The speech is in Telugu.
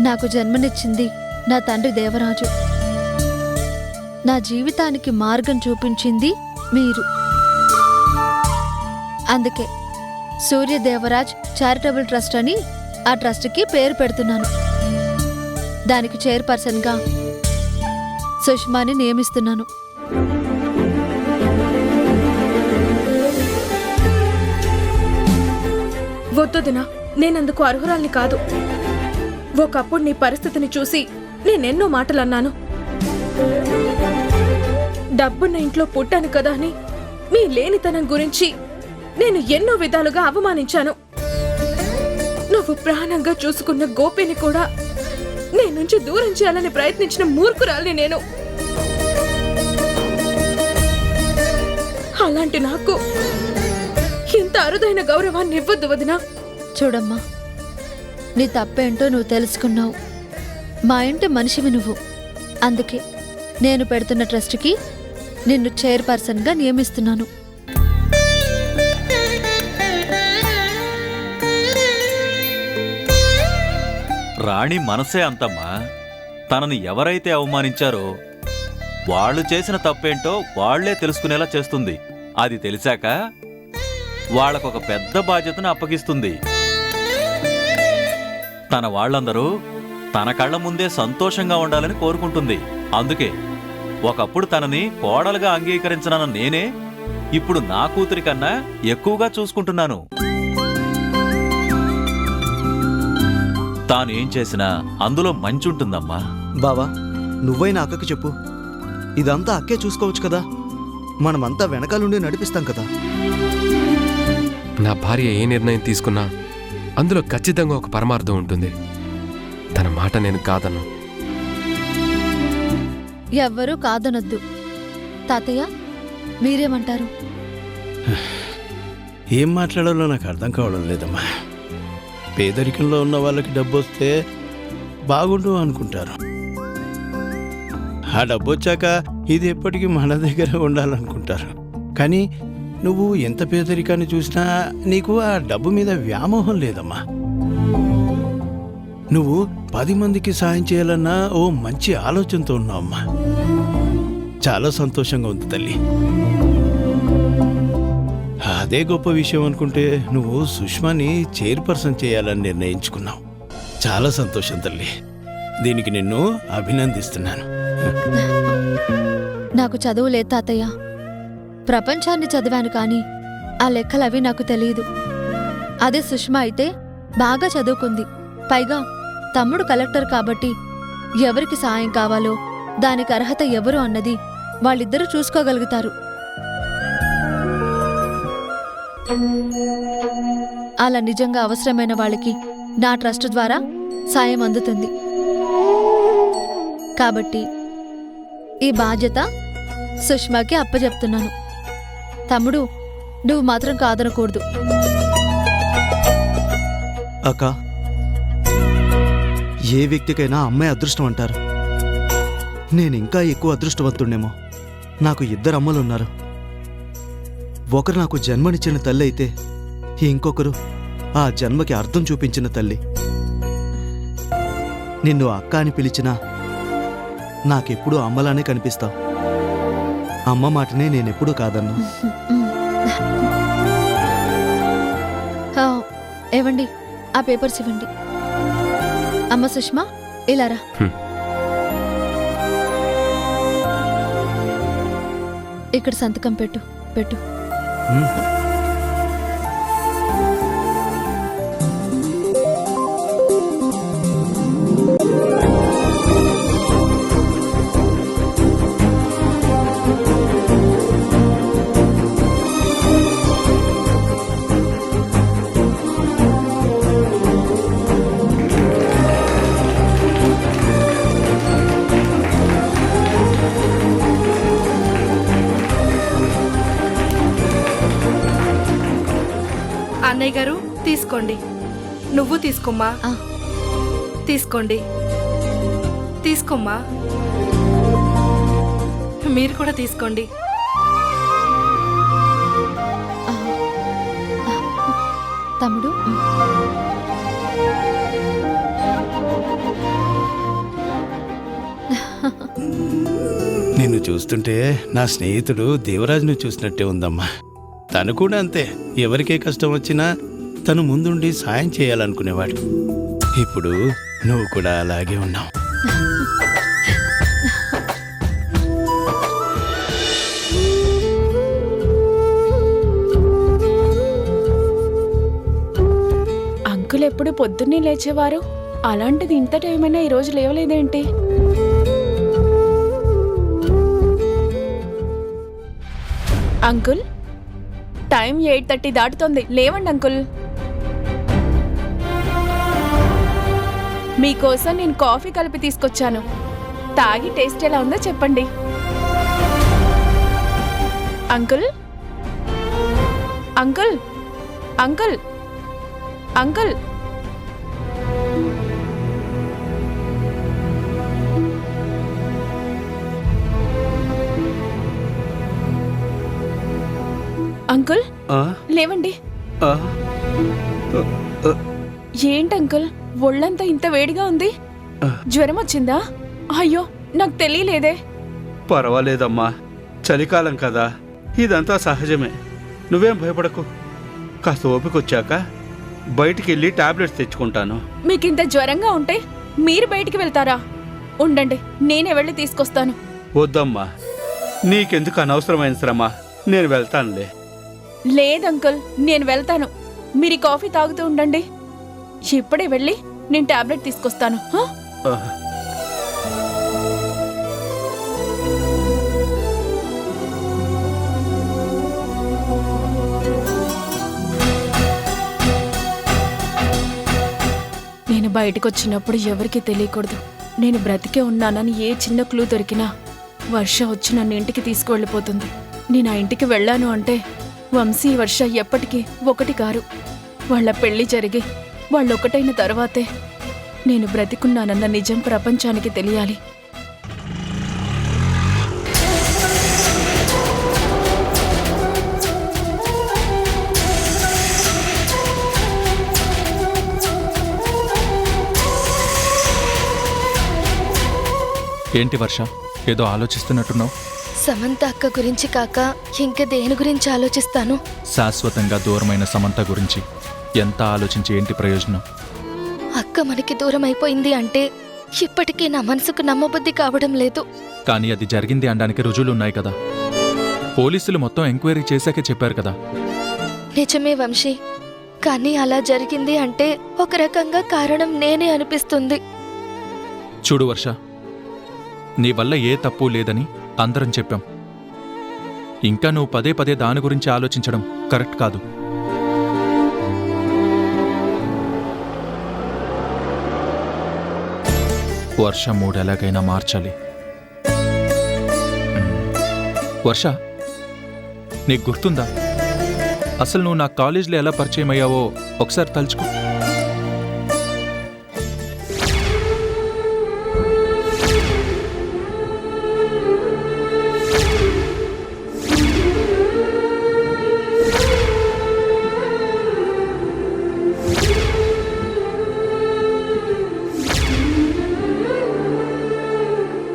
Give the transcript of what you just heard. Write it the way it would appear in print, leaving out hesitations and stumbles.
నాకు జన్మనిచ్చింది నా తండ్రి దేవరాజు. నా జీవితానికి మార్గం చూపించింది మీరు. అందుకే సూర్యదేవరాజ్ చారిటబుల్ ట్రస్ట్ అని ఆ ట్రస్ట్కి పేరు పెడుతున్నాను. దానికి చైర్పర్సన్గా సుష్మాని నియమిస్తున్నాను. వద్దొదినా, నేనందుకు అర్హురాల్ని కాదు. ఒకప్పుడు నీ పరిస్థితిని చూసి నేనెన్నో మాటలన్నాను. డబ్బున్న ఇంట్లో పుట్టాను కదా అని మీ లేనితనం గురించి నేను ఎన్నో విధాలుగా అవమానించాను. నువ్వు ప్రాణంగా చూసుకున్న గోపిని కూడా నీ నుంచి దూరం చేయాలని ప్రయత్నించిన మూర్ఖురాల్ని నేను. అలాంటి నాకు ఇంత అరుదైన గౌరవాన్ని ఇవ్వద్దు వదినా. చూడమ్మా, నీ తప్పేంటో నువ్వు తెలుసుకున్నావు. మా ఇంటి మనిషివి నువ్వు. అందుకే నేను పెడుతున్న ట్రస్ట్కి నిన్ను చైర్పర్సన్గా నియమిస్తున్నాను. రాణి మనసే అంతమ్మా. తనని ఎవరైతే అవమానించారో వాళ్ళు చేసిన తప్పేంటో వాళ్లే తెలుసుకునేలా చేస్తుంది. అది తెలిసాక వాళ్లకొక పెద్ద బాధ్యతను అప్పగిస్తుంది. తన వాళ్లందరూ తన కళ్ల ముందే సంతోషంగా ఉండాలని కోరుకుంటుంది. అందుకే ఒకప్పుడు తనని కోడలుగా అంగీకరించనన్న నేనే ఇప్పుడు నా కూతురి కన్నా ఎక్కువగా చూసుకుంటున్నాను. తాను ఏం చేసినా అందులో మంచుంటుందమ్మా. బావా, నువ్వైనా అక్కకి చెప్పు. ఇదంతా అక్కే చూసుకోవచ్చు కదా. మనమంతా వెనకాలండి నడిపిస్తాం కదా. నా భార్య ఏ నిర్ణయం తీసుకున్నా అందులో ఖచ్చితంగా ఒక పరమార్థం ఉంటుంది. తన మాట నేను కాదను. ఎవ్వరూ కాదనొద్దు. తాతయ్య, మీరేమంటారు? ఏం మాట్లాడాలో నాకు అర్థం కావడం లేదమ్మా. పేదరికంలో ఉన్న వాళ్ళకి డబ్బు వస్తే బాగుండు అనుకుంటారు. ఆ డబ్బు వచ్చాక ఇది ఎప్పటికీ మన దగ్గర ఉండాలనుకుంటారు. కానీ నువ్వు ఎంత పేదరికాన్ని చూసినా నీకు ఆ డబ్బు మీద వ్యామోహం లేదమ్మా. నువ్వు 10 మందికి సాయం చేయాలన్నా ఓ మంచి ఆలోచనతో ఉన్నావమ్మా. చాలా సంతోషంగా ఉంది తల్లి. అదే గొప్ప విషయం అనుకుంటే నువ్వు సుష్మాని చైర్పర్సన్ చేయాలని నిర్ణయించుకున్నావు. చాలా సంతోషం తల్లి. దీనికి నిన్ను అభినందిస్తున్నాను. నాకు చదువు లేదు తాతయ్య. ప్రపంచాన్ని చదివాను కానీ ఆ లెక్కలవి నాకు తెలియదు. అదే సుష్మా అయితే బాగా చదువుకుంది. పైగా తమ్ముడు కలెక్టర్ కాబట్టి ఎవరికి సాయం కావాలో దానికి అర్హత ఎవరు అన్నది వాళ్ళిద్దరూ చూసుకోగలుగుతారు. అలా నిజంగా అవసరమైన వాళ్ళకి నా ట్రస్ట్ ద్వారా సాయం అందుతుంది. కాబట్టి ఈ బాధ్యత సుష్మాకి అప్పచెప్తున్నాను. తమ్ముడు, నువ్వు మాత్రం కాదనకూడదు. అక్క, ఏ వ్యక్తికైనా అమ్మాయి అదృష్టం అంటారు. నేను ఇంకా ఎక్కువ అదృష్టవంతుణ్ణేమో. నాకు 2 అమ్మలున్నారు. ఒకరు నాకు జన్మనిచ్చిన తల్లి అయితే ఇంకొకరు ఆ జన్మకి అర్థం చూపించిన తల్లి. నిన్ను అక్క అని పిలిచినా నాకెప్పుడూ అమ్మలానే కనిపిస్తావు. అమ్మ మాటనే నేనెప్పుడూ కాదన్నా. ఏవండి, ఆ పేపర్స్ ఇవ్వండి. అమ్మ సుష్మా, ఇలారా. ఇక్కడ సంతకం పెట్టు. అన్నయ్య గారు, తీసుకోండి. నువ్వు తీసుకోమ్మా. తీసుకోండి. తీసుకోమ్మా. మీరు కూడా తీసుకోండి. తమ్ముడు, చూస్తుంటే నా స్నేహితుడు దేవరాజును చూసినట్టే ఉందమ్మా. తను కూడా అంతే. ఎవరికే కష్టం వచ్చినా తను ముందుండి సాయం చేయాలనుకునేవాడు. ఇప్పుడు నువ్వు కూడా అలాగే ఉన్నావు. అంకుల్ ఎప్పుడు పొద్దున్నే లేచేవారు, అలాంటిది ఇంత టైం అయినా ఈరోజు లేవలేదేంటి? అంకుల్, టైం 8:30 దాటుతోంది, లేవండి అంకుల్. మీకోసం నేను కాఫీ కలిపి తీసుకొచ్చాను. తాగి టేస్ట్ ఎలా ఉందో చెప్పండి. Uncle, uncle, uncle, uncle. Uncle, లేవండి. ఏంటి అంకుల్, ఒళ్ళంతా ఇంత వేడిగా ఉంది? జ్వరం వచ్చిందా? అయ్యో, నాకు తెలియలేదే. పర్వాలేదమ్మా, చలికాలం కదా, ఇదంతా సహజమే. నువ్వేం భయపడకు. కాస్త ఓపికొచ్చాక బయటికి వెళ్ళి టాబ్లెట్స్ తెచ్చుకుంటాను. మీకింత జ్వరంగా ఉంటే మీరు బయటికి వెళ్తారా? ఉండండి, నేనే వెళ్ళి తీసుకొస్తాను. వద్దమ్మా, నీకెందుకు అనవసరమైన శ్రమ, నేను వెళ్తానులే. లేదంకుల్, నేను వెళ్తాను. మీరు ఈ కాఫీ తాగుతూ ఉండండి. ఇప్పుడే వెళ్ళి నేను టాబ్లెట్ తీసుకొస్తాను. హా? ఆ, నేను బయటకు వచ్చినప్పుడు ఎవరికీ తెలియకూడదు. నేను బ్రతికే ఉన్నానని ఏ చిన్న క్లూ దొరికినా వర్ష వచ్చి నన్ను ఇంటికి తీసుకువెళ్ళిపోతుంది. నేను ఆ ఇంటికి వెళ్ళాను అంటే వంశీ, వర్ష ఎప్పటికీ ఒకటి కారు. వాళ్ళ పెళ్లి జరిగి వాళ్ళు ఒకటైన తర్వాతే నేను బ్రతికున్నానన్న నిజం ప్రపంచానికి తెలియాలి. ఏంటి వర్ష, ఏదో ఆలోచిస్తున్నట్టున్నావు? సమంత అక్క గురించి కాక ఇంక దేని గురించి ఆలోచిస్తాను? శాశ్వతంగా దూరమైన సమంత గురించి ఎంత ఆలోచించి ఏంటి ప్రయోజనం? అక్క మనకి దూరం అయిపోయింది అంటే ఇప్పటికీ నా మనసుకు నమ్మబుద్ధి కావడం లేదు. కానీ అది జరిగింది అనడానికి రుజువులు ఉన్నాయి కదా. పోలీసులు మొత్తం ఎంక్వైరీ చేశాకే చెప్పారు కదా. నిజమే వంశీ, కానీ అలా జరిగింది అంటే ఒక రకంగా కారణం నేనే అనిపిస్తుంది. చూడు వర్ష, నీ వల్ల ఏ తప్పు లేదని అందరం చెప్పాం. ఇంకా నువ్వు పదే పదే దాని గురించి ఆలోచించడం కరెక్ట్ కాదు. వర్ష మూడు ఎలాగైనా మార్చాలి. వర్ష, నీకు గుర్తుందా అసలు నువ్వు నా కాలేజీలో ఎలా పరిచయం అయ్యావో ఒకసారి తలుచుకో.